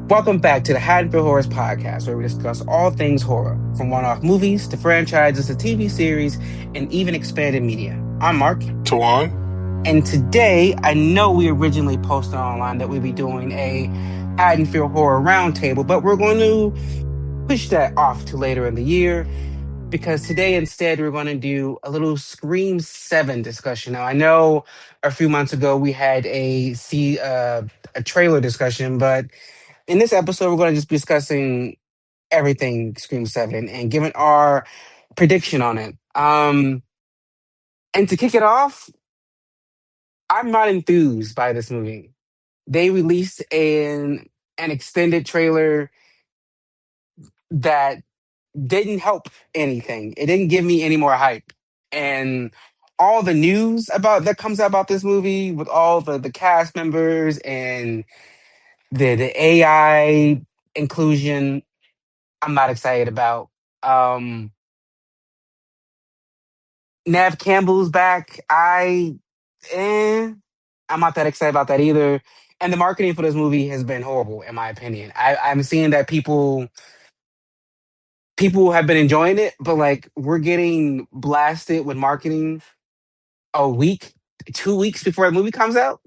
Welcome back to the Haddonfield Horrors podcast, where we discuss all things horror, from one-off movies to franchises to TV series and even expanded media. I'm Mark, Tawan. and today I know we originally posted online that we'd be doing a Haddonfield Horror Roundtable, but we're going to push that off to later in the year because today instead we're going to do a little Scream 7 discussion. Now, I know a few months ago we had a trailer discussion, but in this episode, we're going to just be discussing everything Scream 7 and giving our prediction on it. And to kick it off, I'm not enthused by this movie. They released an extended trailer that didn't help anything. It didn't give me any more hype. And all the news about that comes out about this movie with all the cast members and the AI inclusion, I'm not excited about. Um Nev Campbell's back. Eh, I'm not that excited about that either. And the marketing for this movie has been horrible, in my opinion. I'm seeing that people have been enjoying it, but like we're getting blasted with marketing a week, 2 weeks before the movie comes out.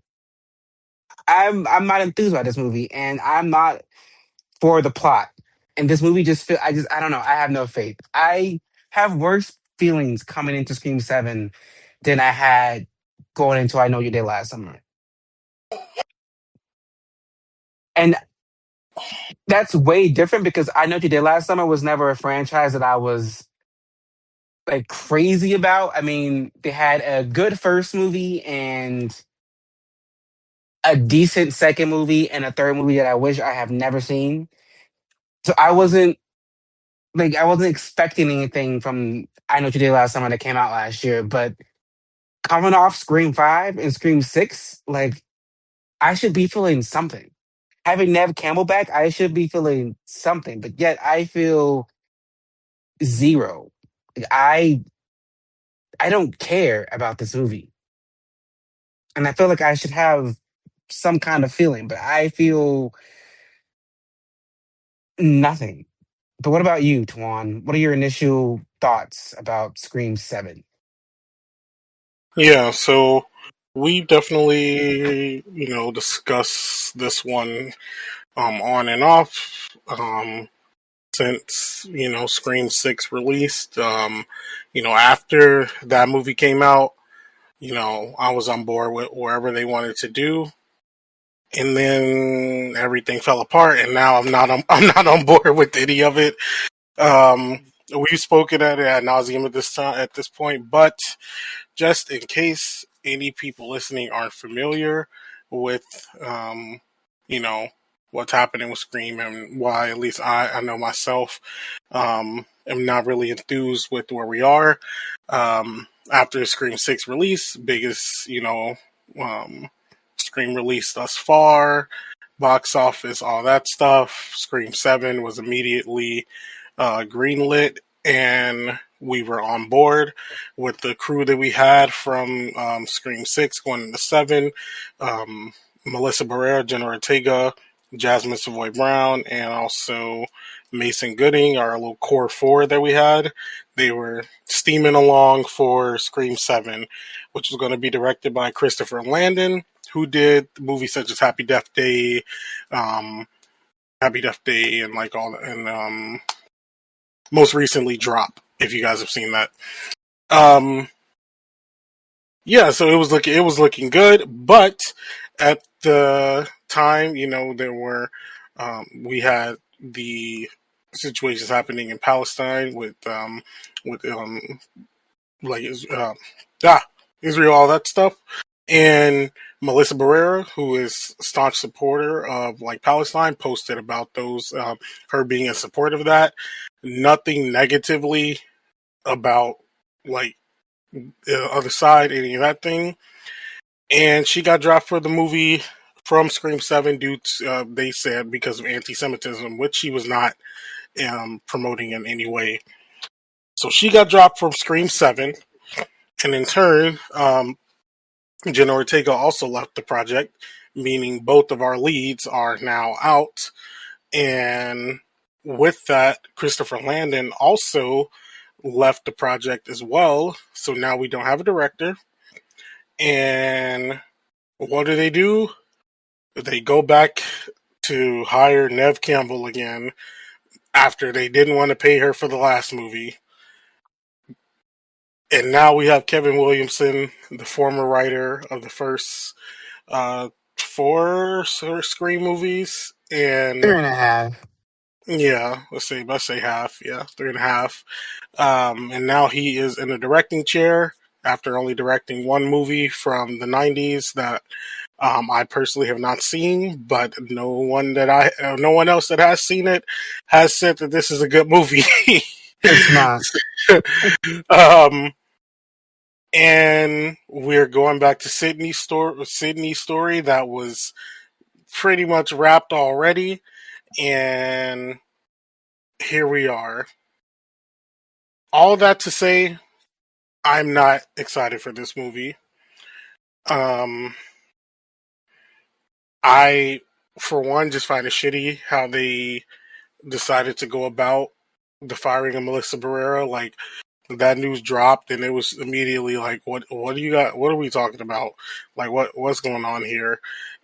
I'm not enthused by this movie, and I'm not for the plot. And this movie I don't know. I have no faith. I have worse feelings coming into Scream 7 than I had going into I Know You Did Last Summer. And that's way different because I Know What You Did Last Summer was never a franchise that I was like crazy about. I mean, they had a good first movie and a decent second movie and a third movie that I wish I have never seen. So I wasn't expecting anything from I Know What You Did Last Summer that came out last year, but coming off Scream 5 and Scream 6, like I should be feeling something. Having Nev Campbell back, I should be feeling something, but yet I feel zero. Like, I don't care about this movie. And I feel like I should have some kind of feeling, but I feel nothing. But what about you, Tuan? What are your initial thoughts about Scream 7? Yeah, so we definitely, discuss this one on and off since, Scream 6 released. After that movie came out, I was on board with wherever they wanted to do. And then everything fell apart, and now I'm not on board with any of it. We've spoken at it ad nauseum at this point, but just in case any people listening aren't familiar with, you know, what's happening with Scream and why at least I know myself, am not really enthused with where we are. After Scream 6 release, biggest, um, Scream release thus far, box office, all that stuff. Scream 7 was immediately greenlit, and we were on board with the crew that we had from Scream 6 going into 7. Um, Melissa Barrera, Jenna Ortega, Jasmine Savoy Brown, and also Mason Gooding, our little core four that we had. They were steaming along for Scream 7, which was going to be directed by Christopher Landon, who did movies such as um, Happy Death Day, and like all, and most recently Drop, if you guys have seen that. Um, yeah, so it was looking good, but at the time, there were we had the situations happening in Palestine with like Israel, all that stuff, and Melissa Barrera, who is a staunch supporter of like Palestine, posted about those her being in support of that. Nothing negatively about like the other side, any of that thing. And she got dropped for the movie from Scream 7 due to, they said, because of anti Semitism, which she was not promoting in any way. So she got dropped from Scream 7. And in turn, Jenna Ortega also left the project, meaning both of our leads are now out. And with that, Christopher Landon also left the project as well. So now we don't have a director. And what do? They go back to hire Neve Campbell again after they didn't want to pay her for the last movie. And now we have Kevin Williamson, the former writer of the first uh, four Scream movies, and Three and a half. yeah, let's say half, yeah, three and a half. And now he is in a directing chair after only directing one movie from the '90s that I personally have not seen, but no one else that has seen it has said that this is a good movie. It's not. um, and we're going back to Sydney's story that was pretty much wrapped already, and here we are. All that to say, I'm not excited for this movie. Um, I, for one, just find it shitty how they decided to go about the firing of Melissa Barrera. Like, that news dropped and it was immediately like, what do you got? What are we talking about? Like, what's going on here?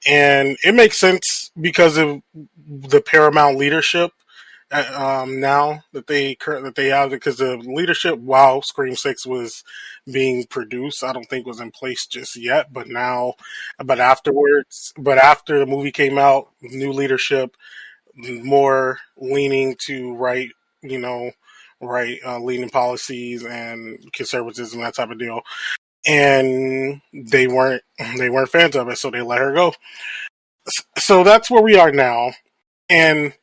And it makes sense because of the Paramount leadership. Now that they have, because the leadership while Scream 6 was being produced, I don't think was in place just yet. But after the movie came out, new leadership, more leaning to you know, leaning policies and conservatism, that type of deal. And they weren't fans of it, so they let her go. So that's where we are now. And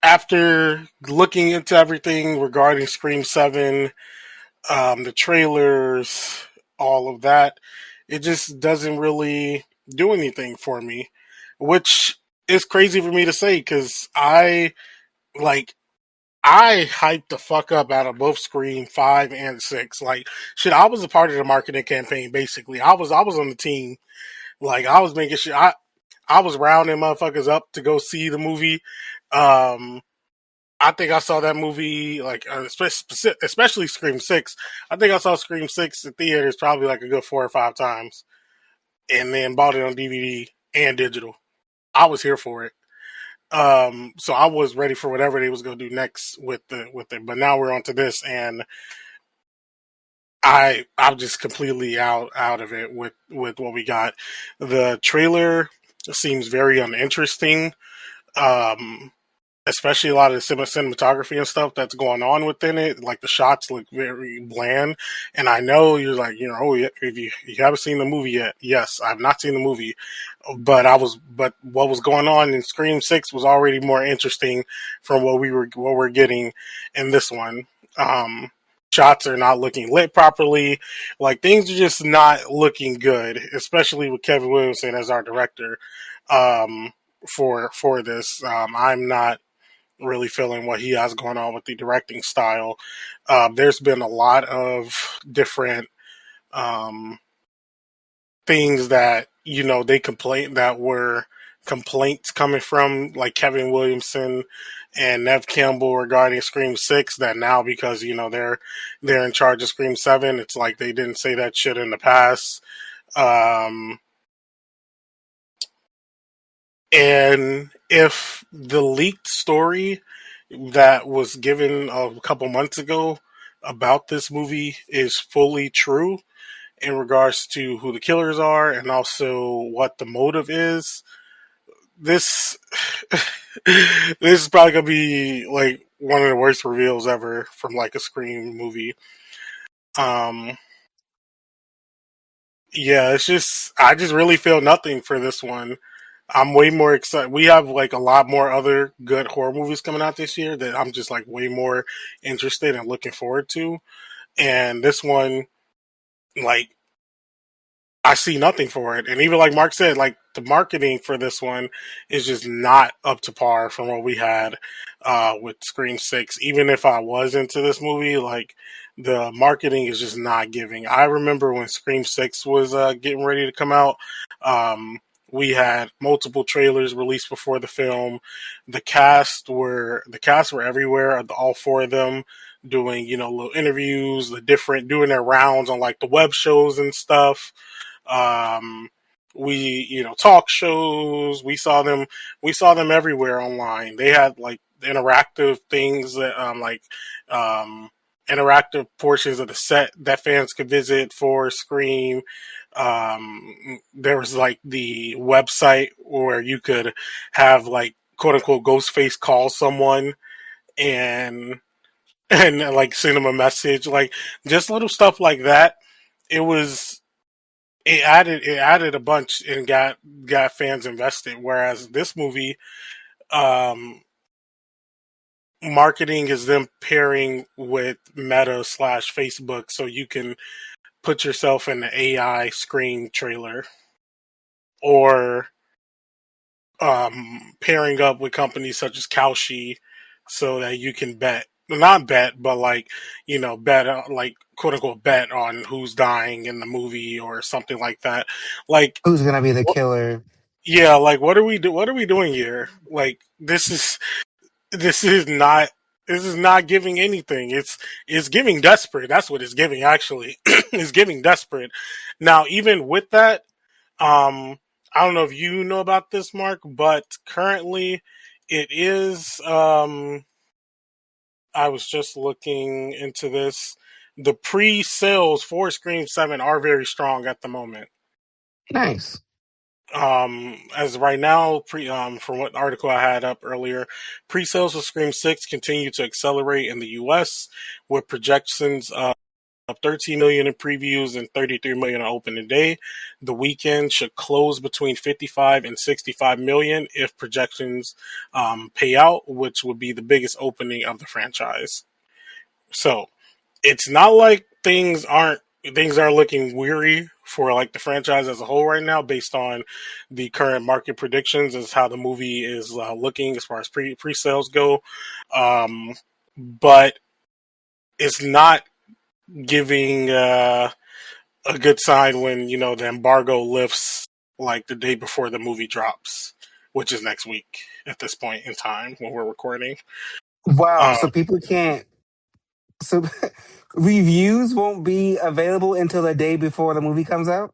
after looking into everything regarding Scream 7, the trailers, all of that, it just doesn't really do anything for me, which is crazy for me to say because like I hyped the fuck up out of both Scream 5 and 6. Like, shit, I was a part of the marketing campaign, basically. I was on the team. Like, I was making sure I was rounding motherfuckers up to go see the movie. Um, I think I saw that movie, like, especially Scream 6. I think I saw Scream 6 in theaters probably like a good 4 or 5 times. And then bought it on DVD and digital. I was here for it. So I was ready for whatever they was gonna do next with it. But now we're on to this, and I'm just completely out of it with what we got. The trailer seems very uninteresting. Um, Especially a lot of the cinematography and stuff that's going on within it. Like, the shots look very bland, and I know you're like, oh, yeah, if you haven't seen the movie yet, yes, I've not seen the movie, but what was going on in Scream 6 was already more interesting from what we're getting in this one. Um, Shots are not looking lit properly. Like, things are just not looking good, especially with Kevin Williamson as our director. Um, for this, I'm not really feeling what he has going on with the directing style. There's been a lot of different um, things that they complain that were complaints coming from like Kevin Williamson and Neve Campbell regarding Scream 6 that now, because they're in charge of Scream 7, it's like they didn't say that shit in the past. Um, and if the leaked story that was given a couple months ago about this movie is fully true in regards to who the killers are and also what the motive is, this this is probably gonna be like one of the worst reveals ever from like a Scream movie. Um, yeah, it's just I just really feel nothing for this one. I'm way more excited. We have like a lot more other good horror movies coming out this year that I'm just like way more interested and looking forward to. And this one, like, I see nothing for it. And even like Mark said, like, the marketing for this one is just not up to par from what we had with Scream 6. Even if I was into this movie, like, the marketing is just not giving. I remember when Scream 6 was getting ready to come out. We had multiple trailers released before the film. The cast were everywhere. All four of them doing little interviews, the different doing their rounds on like the web shows and stuff. Um, we talk shows. We saw them everywhere online. They had like interactive things that um, interactive portions of the set that fans could visit for Scream. There was like the website where you could have like quote unquote Ghostface call someone and like send them a message, like just little stuff like that. It was it added a bunch and got fans invested. Whereas this movie, um, marketing is them pairing with Meta slash Facebook, so you can put yourself in the AI screen trailer or pairing up with companies such as Kalshi so that you can not bet, but like, bet, like, quote unquote, bet on who's dying in the movie or something like that. Like, Who's gonna be the what, killer? yeah, like, what are we doing here? Like, this is not, this is not giving anything. It's giving desperate. That's what it's giving, actually. It's giving desperate. Now, even with that, um, I don't know if you know about this, Mark, but currently it is. I was just looking into this. The pre-sales for Scream 7 are very strong at the moment. Nice. As right now, from what article I had up earlier, pre-sales for Scream 6 continue to accelerate in the U.S. with projections of 13 million in previews and 33 million on opening day. The weekend should close between 55 and 65 million if projections pay out, which would be the biggest opening of the franchise. So it's not like things are looking weary for like the franchise as a whole right now, based on the current market predictions as how the movie is looking as far as pre sales go. But it's not giving a good sign when the embargo lifts like the day before the movie drops, which is next week at this point in time when we're recording. Wow. Uh, So people can't. So reviews won't be available until the day before the movie comes out.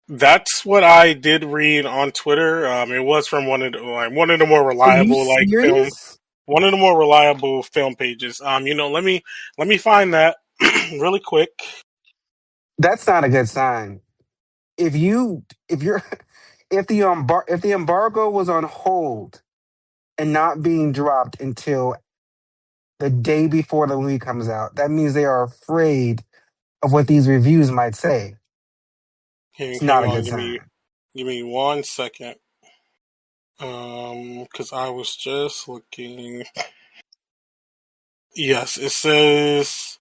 that's what I did read on Twitter. It was from one of the more Are you reliable serious? pages. Let me find that really quick. That's not a good sign. If you're if the embargo was on hold and not being dropped until the day before the movie comes out, that means they are afraid of what these reviews might say. It's Hang not a on, good give sign. me 1 second. Because I was just looking. Yes, it says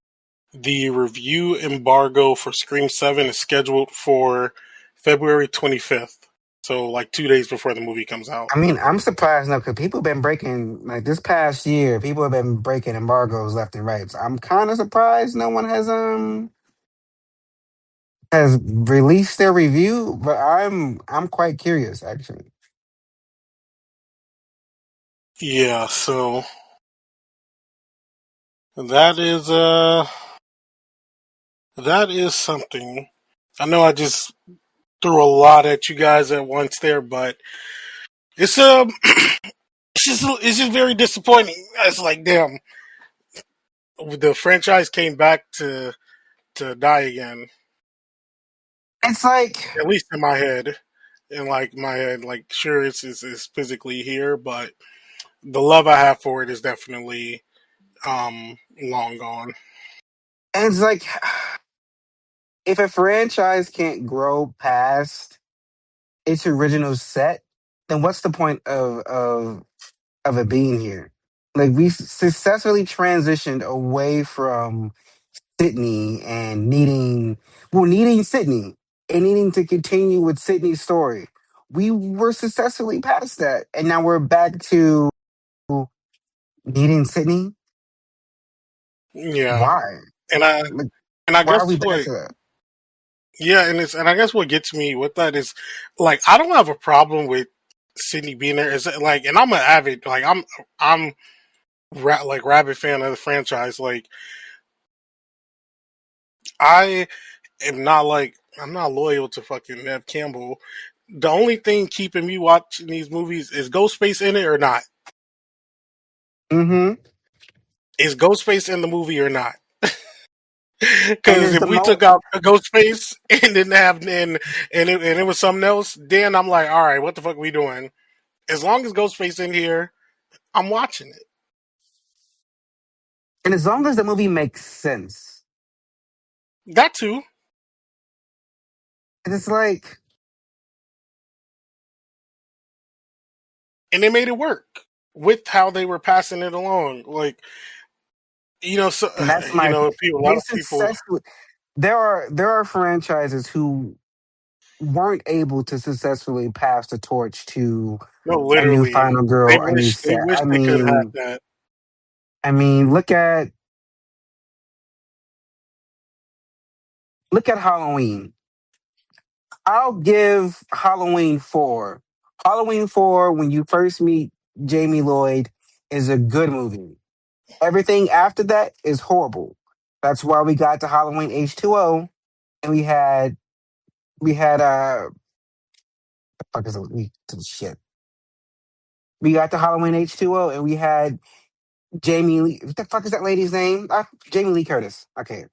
the review embargo for Scream 7 is scheduled for February 25th. So, like 2 days before the movie comes out. I mean, I'm surprised now because people have been breaking like this past year. People have been breaking embargoes left and right. So I'm kind of surprised no one has released their review. But I'm quite curious actually. Yeah, so that is uh that is something. I know I just threw a lot at you guys at once there, but it's it's just very disappointing. It's like, damn, the franchise came back to die again. It's like At least in my head. In like my head, like sure it's physically here, but the love I have for it is definitely long gone. it's like if a franchise can't grow past its original set, then what's the point of it being here? Like we successfully transitioned away from Sydney and needing Sydney and needing to continue with Sydney's story. We were successfully past that, and now we're back to needing Sydney. Yeah. Why? And I Like, and I why are guess we back what to that? Yeah, and I guess what gets me with that is like I don't have a problem with Sydney being there. Is like, and I'm an avid like I'm like rabid fan of the franchise. Like I am not like I'm not loyal to fucking Nev Campbell. The only thing keeping me watching these movies is Ghostface in it or not. Hmm. Is Ghostface in the movie or not? And Because it's if the we took out a Ghostface and didn't have and it was something else, then I'm like, all right, what the fuck are we doing? As long as Ghostface in here, I'm watching it. and as long as the movie makes sense, That too, it's like, and they made it work with how they were passing it along. Like so and that's you my know, people, a lot they of people, successfully. There are franchises who weren't able to successfully pass the torch to no, a new literally, final girl, a new they set. wish I they could have had mean, that. look at Halloween. I'll give Halloween 4. Halloween 4, when you first meet Jamie Lloyd, is a good movie. Everything after that is horrible. That's why we got to Halloween H2O, and we had fuck is it? Shit. We got to Halloween H2O, and we had Jamie Lee. What the fuck is that lady's name? Jamie Lee Curtis. Okay.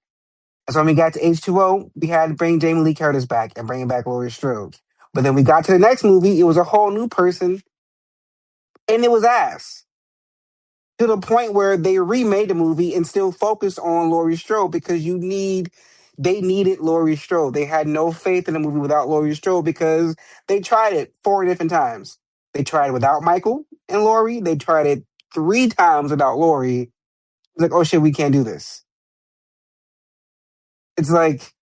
So when we got to H2O, we had to bring Jamie Lee Curtis back and bring back Laurie Strode. But then we got to the next movie, it was a whole new person, and it was ass. To the point where they remade the movie and still focused on Laurie Strode because they needed Laurie Strode. They had no faith in the movie without Laurie Strode because they tried it 4 different times. They tried it without Michael and Laurie. They tried it 3 times without Laurie. It's like, oh shit, we can't do this. It's like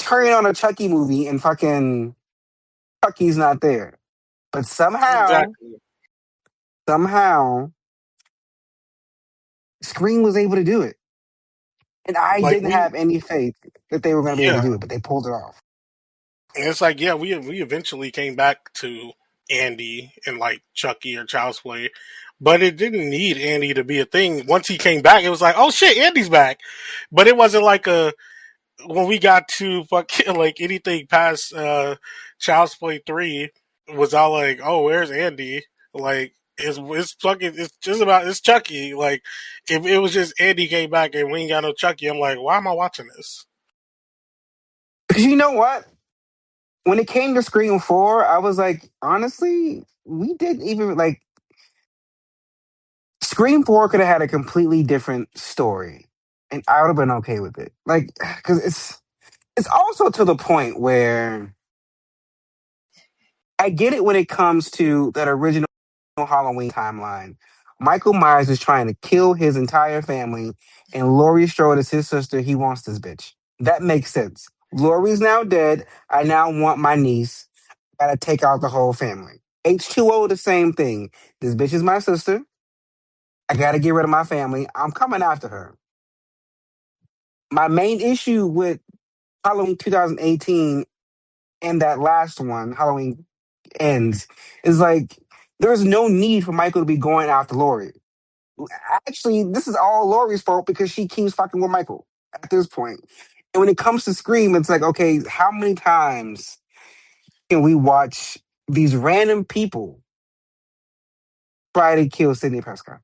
turning on a Chucky movie and fucking Chucky's not there. But Exactly. somehow, Scream was able to do it. And I Like didn't have any faith that they were going to be able yeah, to do it, but they pulled it off. and it's like yeah, we eventually came back to Andy and like Chucky or Child's Play, but it didn't need Andy to be a thing. Once he came back, it was like, oh shit, Andy's back. But it wasn't like a when we got to fucking like anything past Child's Play 3 was all like, oh, where's Andy? Like it's fucking it's just about it's Chucky. Like if it was just Andy came back and we ain't got no Chucky, I'm like, why am I watching this? Because you know what? When it came to Scream 4, I was like, honestly, we didn't even like Scream 4 could have had a completely different story. And I would have been okay with it. Like, because it's also to the point where I get it when it comes to that original Halloween timeline. Michael Myers is trying to kill his entire family, and Laurie Strode is his sister. He wants this bitch. That makes sense. Laurie's now dead. I now want my niece. Gotta take out the whole family. H2O, the same thing. This bitch is my sister. I gotta get rid of my family. I'm coming after her. My main issue with Halloween 2018 and that last one, Halloween Ends, is like there's no need for Michael to be going after Laurie. Actually, this is all Laurie's fault because she keeps fucking with Michael at this point. And when it comes to Scream, it's like, okay, how many times can we watch these random people try to kill Sidney Prescott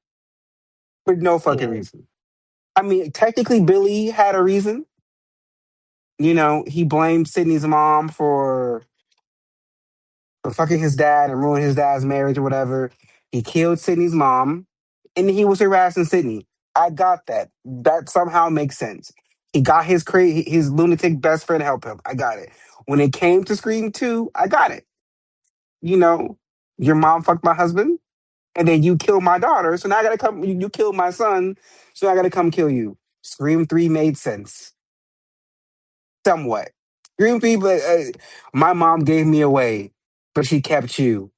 for no fucking Mhm. reason? I mean, technically, Billy had a reason. He blamed Sidney's mom for fucking his dad and ruining his dad's marriage or whatever. He killed Sidney's mom, and he was harassing Sidney. I got that. That somehow makes sense. He got his lunatic best friend to help him. I got it. When it came to Scream 2, I got it. You know, your mom fucked my husband, and then you killed my daughter, so now I gotta come. You killed my son, so I gotta come kill you. Scream 3 made sense. Somewhat. Scream 3, but my mom gave me away, but she kept you.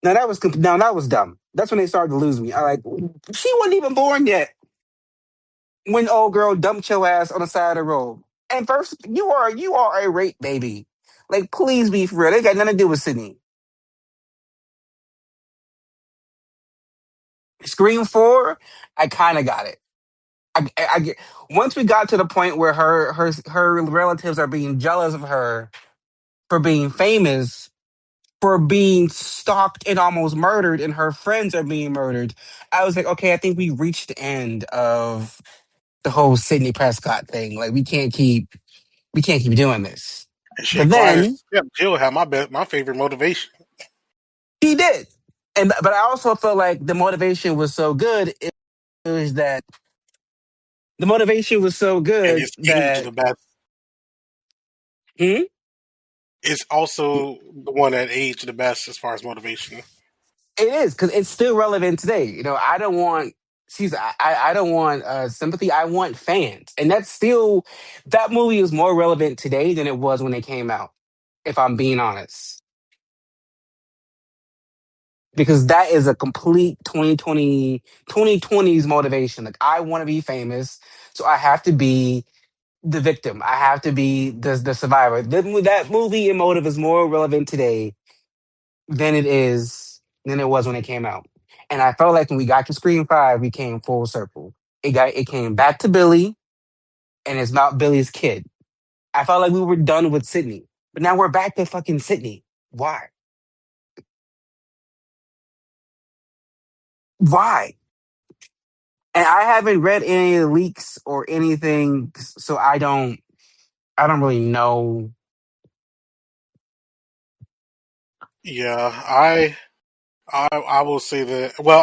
Now that was dumb. That's when they started to lose me. I like she wasn't even born yet when old girl dumped your ass on the side of the road. And first, you are a rape baby. Like, please be for real. They got nothing to do with Sydney. Scream 4, I kind of got it. I get once we got to the point where her relatives are being jealous of her for being famous, for being stalked and almost murdered, and her friends are being murdered. I was like, okay, I think we reached the end of the whole Sidney Prescott thing. Like, we can't keep doing this. And shit, But Quiet then Jill had my favorite motivation. he did, and but I also felt like the motivation was so good. It was that the motivation was so And good it's aged that. the best. Hmm? It's also the one that aged the best as far as motivation. It is because it's still relevant today. I don't want I don't want sympathy. I want fans, and that movie is more relevant today than it was when it came out. If I'm being honest, because that is a complete 2020s motivation. Like, I want to be famous, so I have to be the victim. I have to be the survivor. That movie and motive is more relevant today than it was when it came out. And I felt like when we got to Scream 5, we came full circle. It came back to Billy, and it's not Billy's kid. I felt like we were done with Sydney. But now we're back to fucking Sydney. Why? Why? And I haven't read any of the leaks or anything, so I don't really know. Yeah, I will say that. Well,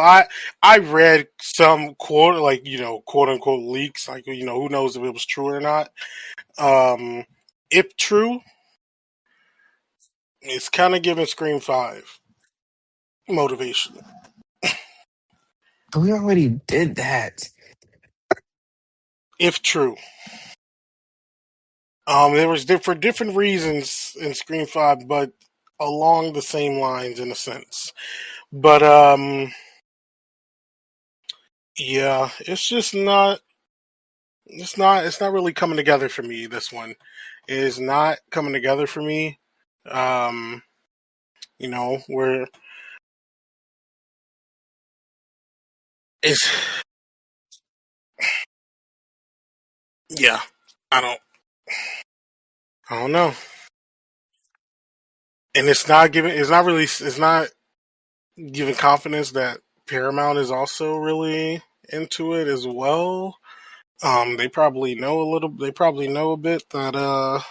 I read some quote unquote leaks, like who knows if it was true or not. Um, if true, it's kind of giving Scream 5 motivation. But we already did that. If true, there was for different reasons in Scream 5, but along the same lines in a sense. But yeah, it's just not. It's not really coming together for me. This one is not coming together for me. Um, where it's yeah. I don't I don't know. And it's not giving confidence that Paramount is also really into it as well. They probably know a bit that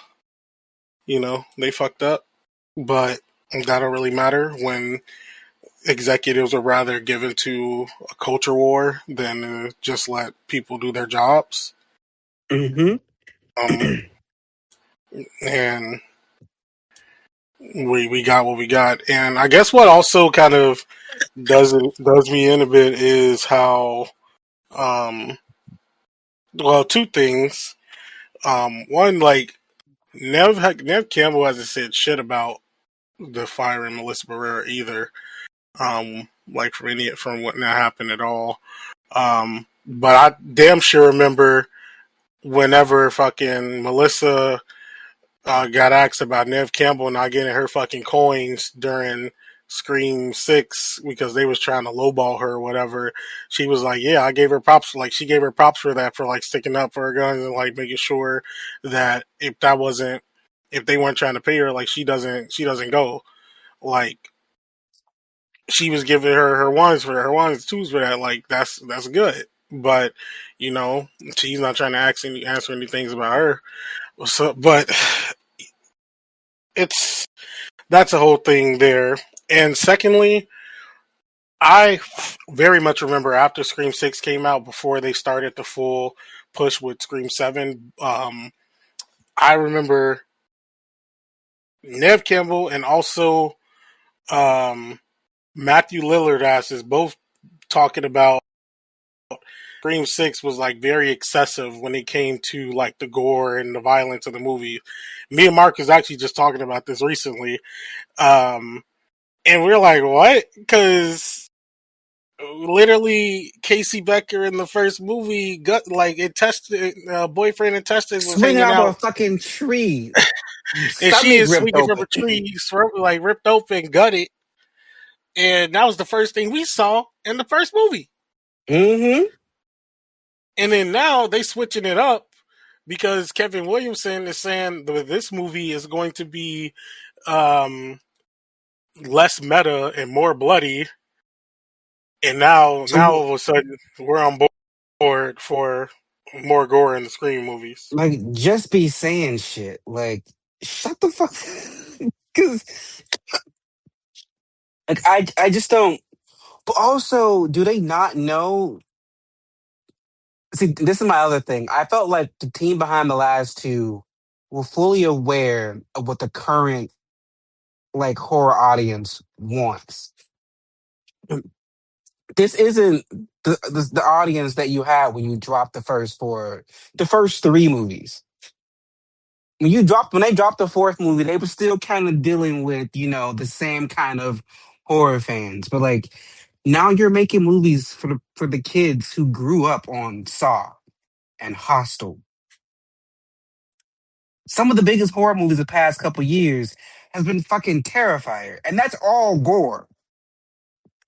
they fucked up, but that don't really matter when executives are rather given to a culture war than just let people do their jobs. Hmm. Um, and we got what we got, and I guess what also kind of does me in a bit is how um, well, two things. One, like Nev Campbell hasn't said shit about the firing Melissa Barrera either. Like from what that happened at all. But I damn sure remember whenever fucking Melissa got asked about Nev Campbell not getting her fucking coins during Scream 6 because they was trying to lowball her or whatever. She was like, yeah, I gave her props. Like, she gave her props for that, for like sticking up for her guns and like making sure that if they weren't trying to pay her, like she doesn't go. Like, she was giving her ones for her ones twos for that. Like, that's good. But she's not trying to answer any things about her. So, but it's that's a whole thing there. And secondly, I very much remember after Scream 6 came out, before they started the full push with Scream 7, I remember Nev Campbell and also um, Matthew Lillard asses both talking about Scream 6 was like very excessive when it came to like the gore and the violence of the movie. Me and Mark was actually just talking about this recently. And we're like, what? Because literally Casey Becker in the first movie got like it tested boyfriend and tested was Swinging hanging off a out fucking tree, and she stomach is ripped swinging from open. a tree, throat like ripped open, gutted, and that was the first thing we saw in the first movie. Mm-hmm. And then now they switching it up because Kevin Williamson is saying that this movie is going to be um, less meta and more bloody. And now So, all of a sudden we're on board for more gore in the Scream movies. like, just be saying shit. Like, shut the fuck. Because, like, I just don't. But also, do they not know? See, this is my other thing. I felt like the team behind the last two were fully aware of what the current like horror audience wants. This isn't the audience that you had when you dropped the first three movies. When they dropped the fourth movie, they were still kind of dealing with the same kind of horror fans. But like now, you're making movies for the kids who grew up on Saw and Hostel. Some of the biggest horror movies the past couple years has been fucking Terrifier, and that's all gore.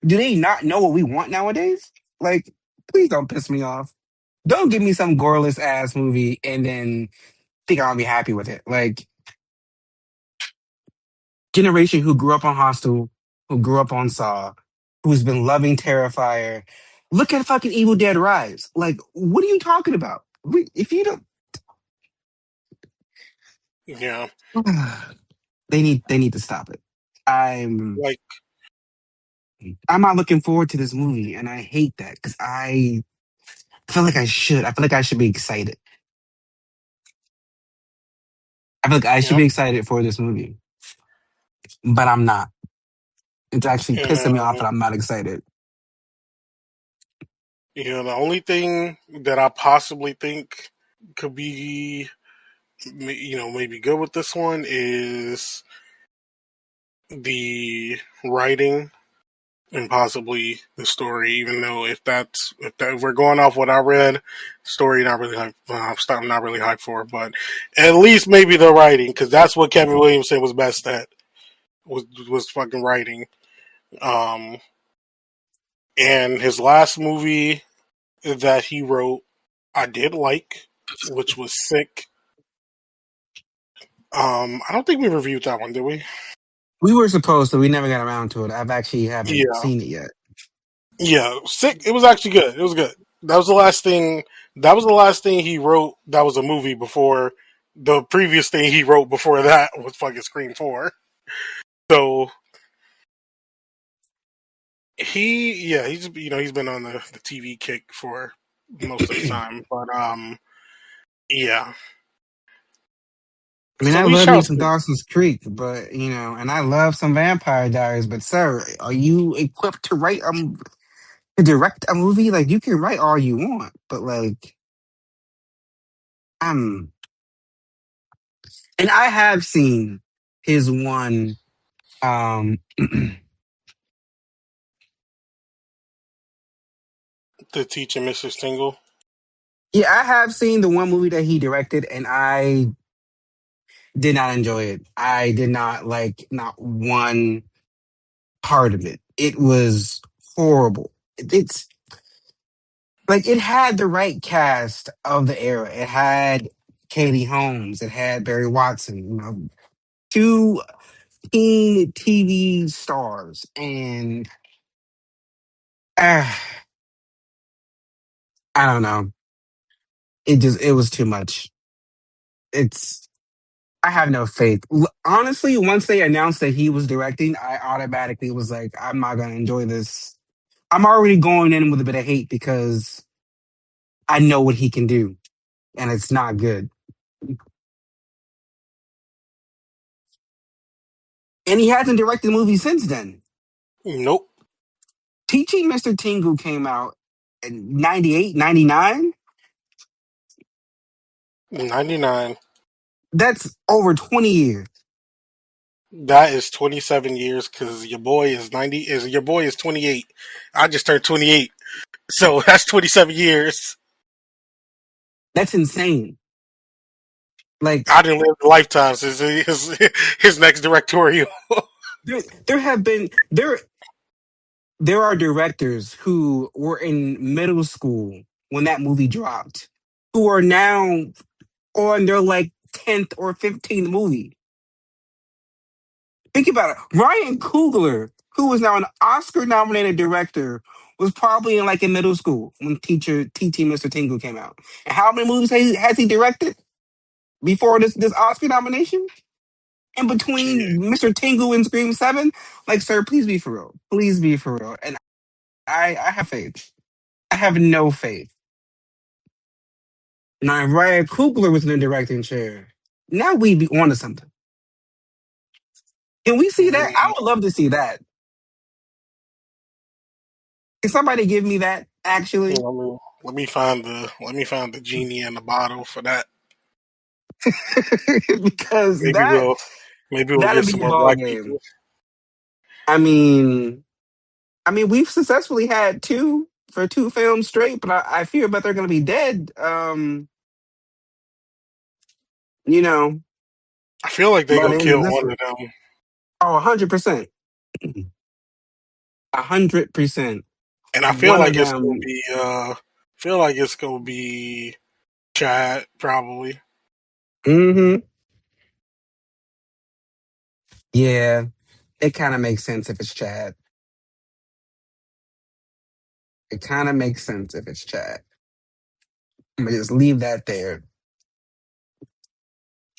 Do they not know what we want nowadays? Like, please don't piss me off. Don't give me some goreless ass movie and then think I'll be happy with it. Like, generation who grew up on Hostel, who grew up on Saw, who's been loving Terrifier. Look at fucking Evil Dead Rise. Like, what are you talking about? If you don't, Yeah, they need to stop it. I'm like I'm not looking forward to this movie, and I hate that because I feel like I should. I feel like I should be excited. I feel like I should yep. be excited for this movie, but I'm not. It's actually pissing me off, And and I'm not excited. the only thing that I possibly think could be maybe good with this one is the writing and possibly the story. Even though if we're going off what I read, story not really hype. I'm not really hyped for, but at least maybe the writing because that's what Kevin Williamson was best at was fucking writing. Um, and his last movie that he wrote, I did like, which was Sick. I don't think we reviewed that one, did we? We were supposed to. We never got around to it. I've actually haven't Yeah, seen it yet. yeah, Sick. It was actually good. It was good. That was the last thing. That was the last thing he wrote. That was a movie before the previous thing he wrote before that was fucking Scream 4. So he's been on the TV kick for most of the I time, but yeah. mean, So I we love me shall some see. Dawson's Creek, but and I love some Vampire Diaries. But sir, are you equipped to to direct a movie? Like, you can write all you want, but like, I'm, and I have seen his one. The teacher, Mrs. Tingle. Yeah, I have seen the one movie that he directed, and I did not enjoy it. I did not like not one part of it. It was horrible. It's like it had the right cast of the era. It had Katie Holmes. It had Barry Watson. Two teen TV stars, and uh, I don't know. It was too much. It's I have no faith. Honestly, once they announced that he was directing, I automatically was like, I'm not gonna enjoy this. I'm already going in with a bit of hate because I know what he can do, and it's not good. And he hasn't directed a movie since then. Nope. Teaching Mr. Tingu came out in 98, 99. 99. That's over 20 years. That is 27 years because your boy is 90. Is your boy is 28. I just turned 28, so that's 27 years. That's insane. Like I didn't live lifetimes. His next directorial. there have been there are directors who were in middle school when that movie dropped, who are now on their like 10th or 15th movie. Think about it. Ryan Coogler, who was now an Oscar nominated director, was probably in like in middle school when Teaching Mr. Tingle came out. And how many movies has he directed before this Oscar nomination? In Shit. between Mr. Tingle and Scream 7? Like, sir, please be for real. Please be for real. And I have faith. I have no faith. Now, if Ryan Coogler was in the directing chair, now we'd be on to something. Can we see that? I Mm, would love to see that. Can somebody give me that, actually? let me find the genie in the bottle for that. Because Maybe we'll maybe we'll that'd get be some a more ball black game. people. I mean, we've successfully had two films straight, but I fear about they're gonna be dead. You know, I feel like they by the gonna end kill of this one one. of them, Oh, 100%. 100%. and I feel One of like it's gonna them. be feel like it's gonna be Chad probably. Hmm. Yeah, it kind of makes sense if it's Chad. It kind of makes sense if it's Chad. I'm gonna just leave that there.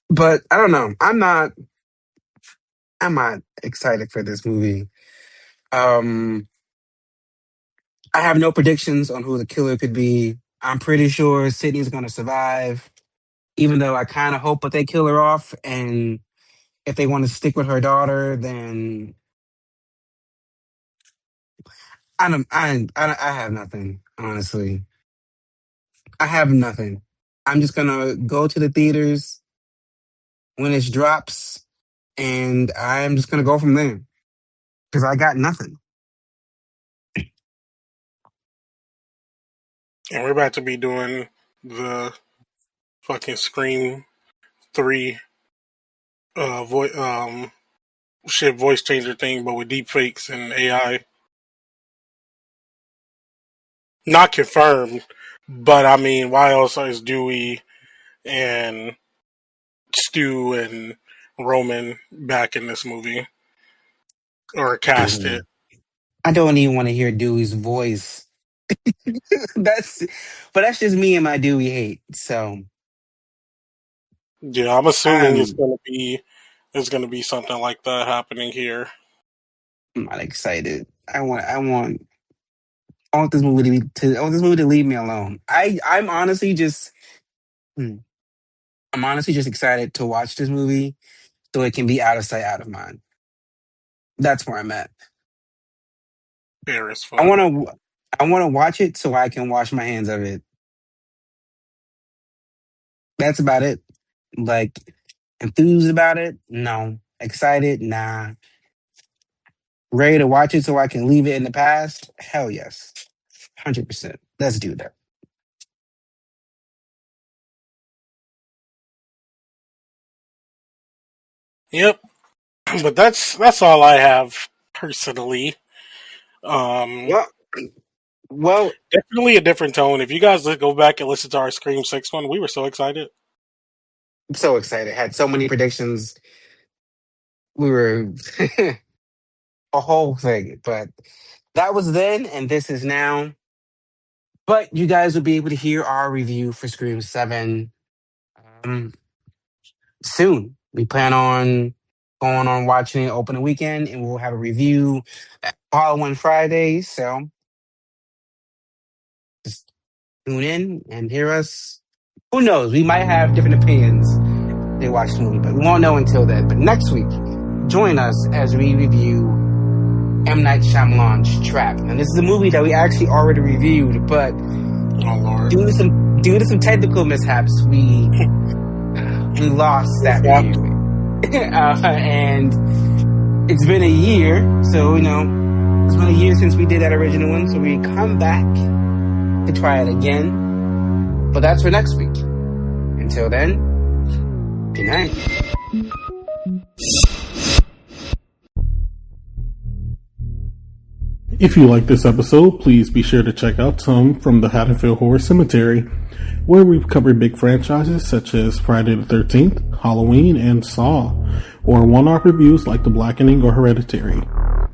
But I don't know. I'm not excited for this movie. Um, I have no predictions on who the killer could be. I'm pretty sure Sydney's gonna survive, even though I kind of hope that they kill her off. And if they want to stick with her daughter, then I have nothing. Honestly, I have nothing. I'm just gonna go to the theaters when it drops, and I'm just gonna go from there because I got nothing. And we're about to be doing the fucking Scream 3 voice changer thing, but with deep fakes and AI. Not confirmed, but I mean, why else is Dewey and Stu and Roman back in this movie or cast it? Mhm. I don't even want to hear Dewey's voice. that's, but that's just me and my Dewey hate. So Yeah, I'm assuming it's I'm gonna be something like that happening here. not excited. I want this movie I want this movie to leave me alone. Hmm, I'm honestly just excited to watch this movie so it can be out of sight, out of mind. That's where I'm at. Fair as I fuck. want to I want to watch it so I can wash my hands of it. That's about it. Like enthused about it? No. Excited? Nah. Ready to watch it so I can leave it in the past? Hell yes. 100%. Let's do that. Yep, but that's all I have personally. Um, Well, well, Definitely a different tone. If you guys go back and listen to our Scream 6 one, we were so excited. I'm so excited. Had so many predictions. We were a whole thing, but that was then and this is now. But you guys will be able to hear our review for Scream 7 um, soon. We plan on going on watching it open the weekend and we'll have a review following Friday. So just tune in and hear us. Who knows? We might have different opinions. They watch the movie, but we won't know until then. But next week, join us as we review M. Night Shyamalan's Trap. And this is a movie that we actually already reviewed, but Oh Lord, due to some technical mishaps, we lost that yeah. review. And It's been a year, so it's been a year since we did that original one, so we come back to try it again. But that's for next week. Until then, good night. If you like this episode, please be sure to check out some from the Haddonfield Horror Cemetery, where we've covered big franchises such as Friday the 13th, Halloween, and Saw, or one-off reviews like The Blackening or Hereditary.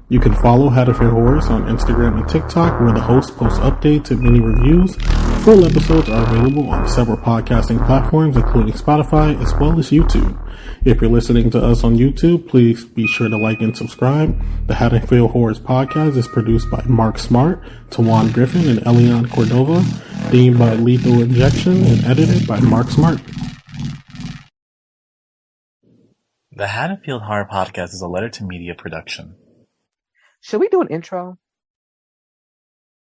You can follow Haddonfield Horrors on Instagram and TikTok, where the host posts updates and mini reviews. Full episodes are available on several podcasting platforms, including Spotify, as well as YouTube. If you're listening to us on YouTube, please be sure to like and subscribe. The Haddonfield Horrors podcast is produced by Mark Smart, Tawan Griffin, and Elian Cordova, themed by Lethal Injection, and edited by Mark Smart. The Haddonfield Horror Podcast is a Letter to Media production. Should we do an intro?